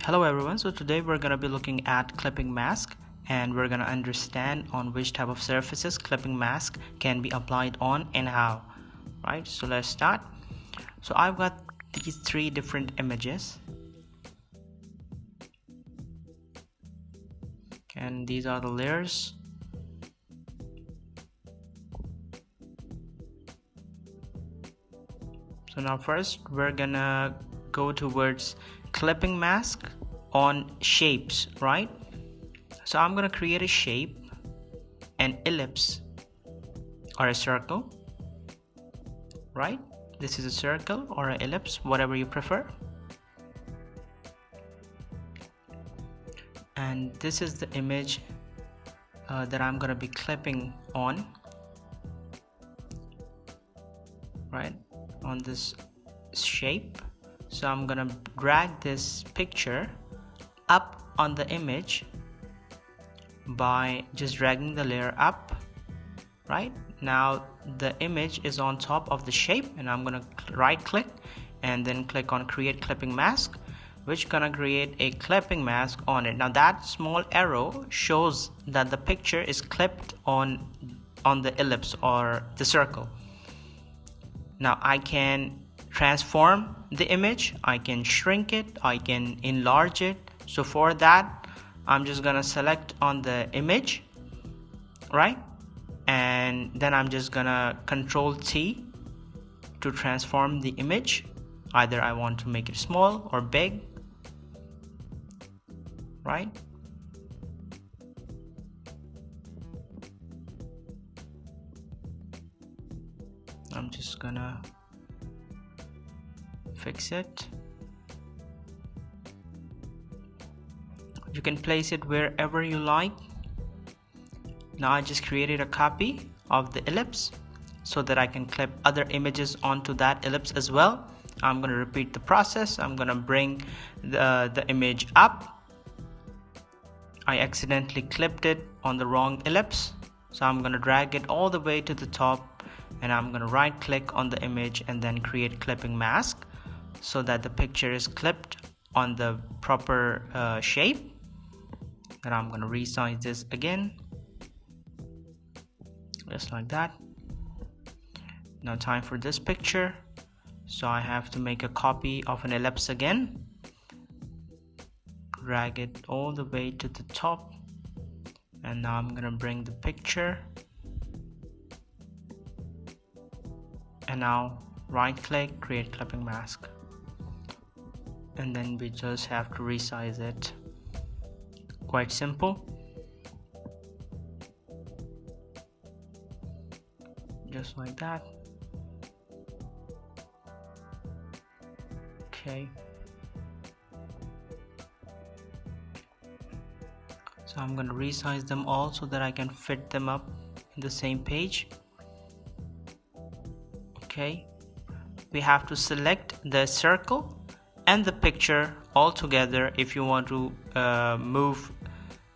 Hello everyone, so today we're going to be looking at clipping mask and we're going to understand on which type of surfaces clipping mask can be applied on and how. Right, so let's start. So I've got these three different images and these are the layers. So now first we're gonna go towards clipping mask on shapes, right? So I'm gonna create a shape, an ellipse or a circle, right? This is a circle or an ellipse, whatever you prefer. And this is the image that I'm gonna be clipping on, right, on this shape. So I'm gonna drag this picture up on the image by just dragging the layer up. Right now the image is on top of the shape, and I'm gonna right click and then click on create clipping mask, which gonna create a clipping mask on it. Now that small arrow shows that the picture is clipped on the ellipse or the circle. Now I can transform the image, I can shrink it, I can enlarge it. So for that I'm just gonna select on the image, right, and then I'm just gonna Control T to transform the image. Either I want to make it small or big, right? I'm just gonna fix it. You can place it wherever you like. Now I just created a copy of the ellipse so that I can clip other images onto that ellipse as well. I'm going to repeat the process. I'm going to bring the image up. I accidentally clipped it on the wrong ellipse, so I'm going to drag it all the way to the top, and I'm going to right click on the image and then create clipping mask so that the picture is clipped on the proper shape. Then I'm going to resize this again, just like that. Now time for this picture, so I have to make a copy of an ellipse again, drag it all the way to the top, and now I'm gonna bring the picture, and now right click, create clipping mask, and then we just have to resize it. Quite simple. Just like that. Okay, so I'm going to resize them all so that I can fit them up in the same page. Okay, we have to select the circle and the picture all together if you want to move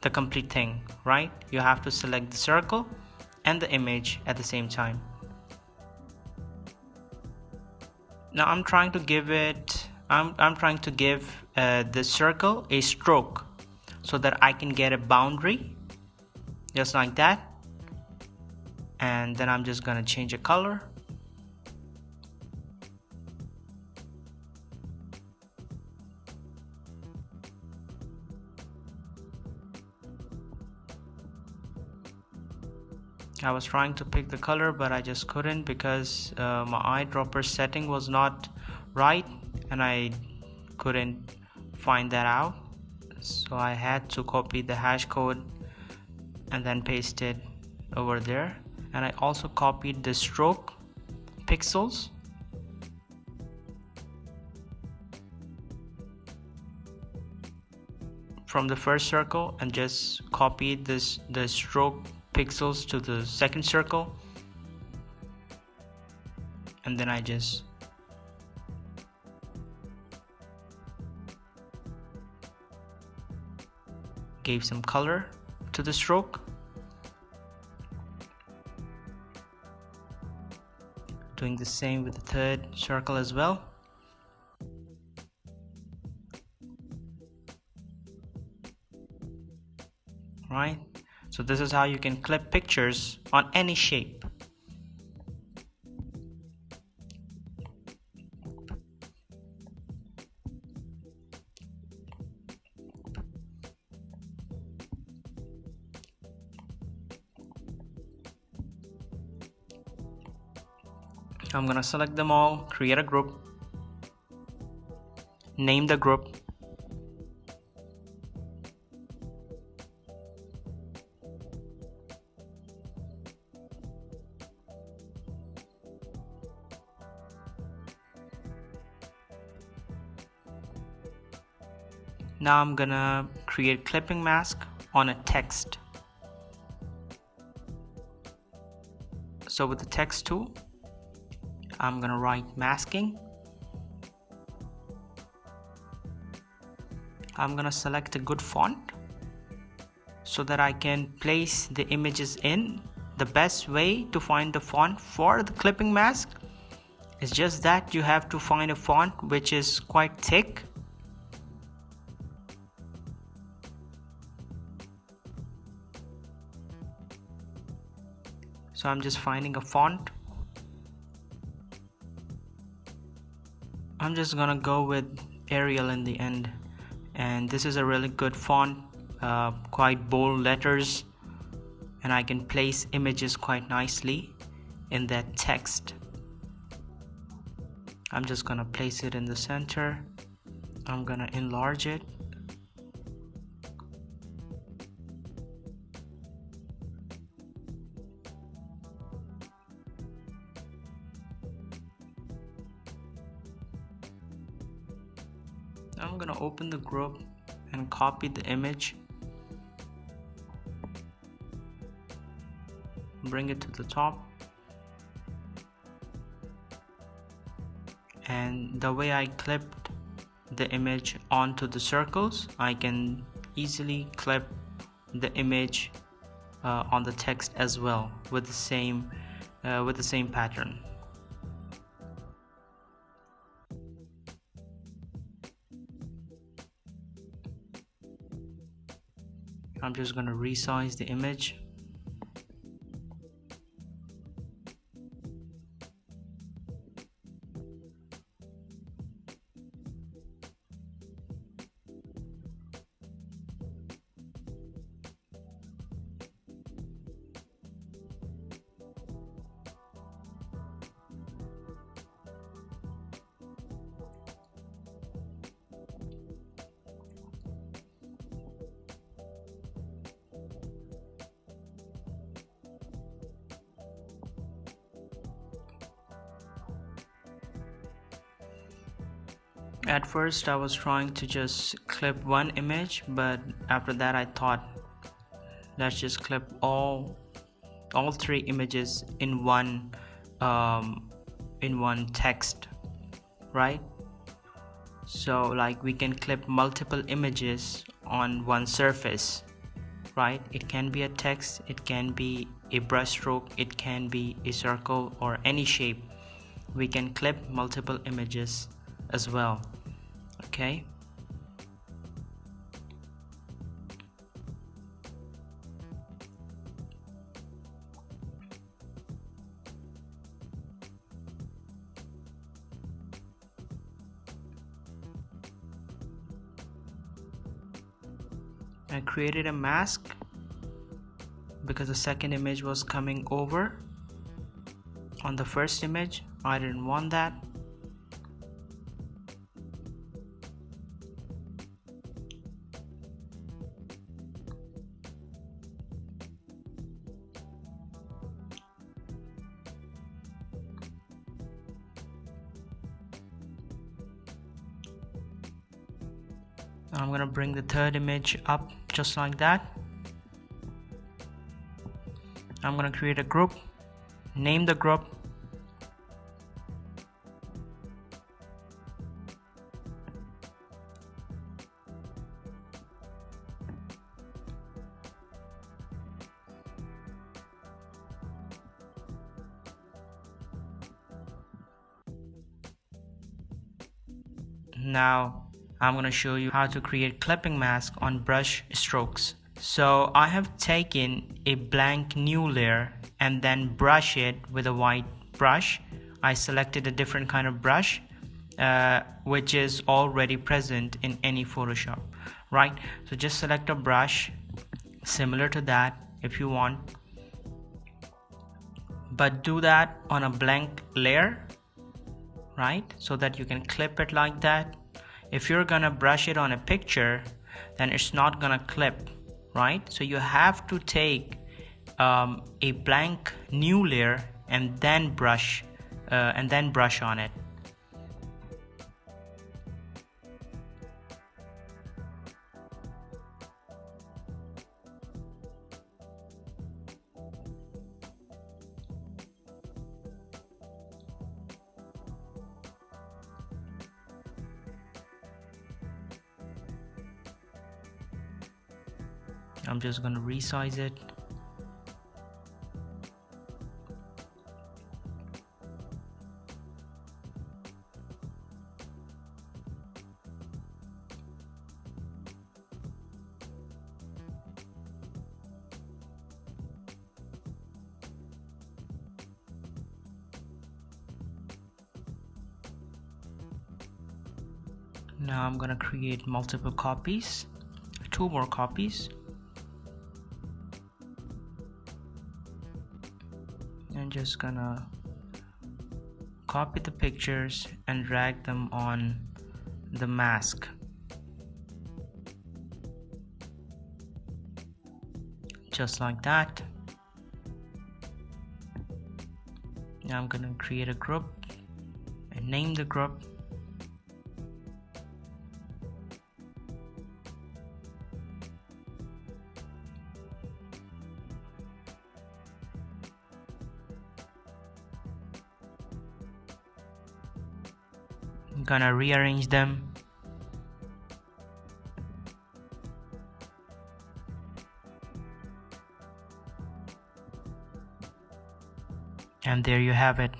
the complete thing, right? You have to select the circle and the image at the same time. Now I'm trying to give it the circle a stroke so that I can get a boundary, just like that. And then I'm just gonna change a color. I was trying to pick the color, but I just couldn't because my eyedropper setting was not right and I couldn't find that out. So I had to copy the hash code and then paste it over there. And I also copied the stroke pixels from the first circle and just copied the stroke pixels to the second circle, and then I just gave some color to the stroke. Doing the same with the third circle as well. right? So this is how you can clip pictures on any shape. I'm gonna select them all, create a group, name the group, now I'm gonna create clipping mask on a text. So with the text tool, I'm gonna write masking. I'm gonna select a good font so that I can place the images in. The best way to find the font for the clipping mask is just that you have to find a font which is quite thick. So I'm just finding a font. I'm just gonna go with Arial in the end, and this is a really good font, quite bold letters, and I can place images quite nicely in that text. I'm just gonna place it in the center. I'm gonna enlarge it. I'm gonna open the group and copy the image, bring it to the top, and the way I clipped the image onto the circles, I can easily clip the image on the text as well with the same pattern. I'm just going to resize the image. At first I was trying to just clip one image, but after that I thought, let's just clip all three images in one text, right? So like we can clip multiple images on one surface, right? It can be a text, it can be a brushstroke, it can be a circle, or any shape. We can clip multiple images as well. Okay, I created a mask because the second image was coming over on the first image. I didn't want that. I'm gonna bring the third image up just like that. I'm gonna create a group, name the group, now I'm going to show you how to create clipping mask on brush strokes. So I have taken a blank new layer and then brush it with a white brush. I selected a different kind of brush which is already present in any Photoshop, right? So just select a brush similar to that if you want, but do that on a blank layer, right? So that you can clip it like that. If you're gonna brush it on a picture, then it's not gonna clip, right? So you have to take a blank new layer and then brush on it. I'm just going to resize it. Now I'm going to create multiple copies, 2 more copies. And just gonna copy the pictures and drag them on the mask. Just like that. Now I'm gonna create a group and name the group. I'm gonna rearrange them. And there you have it.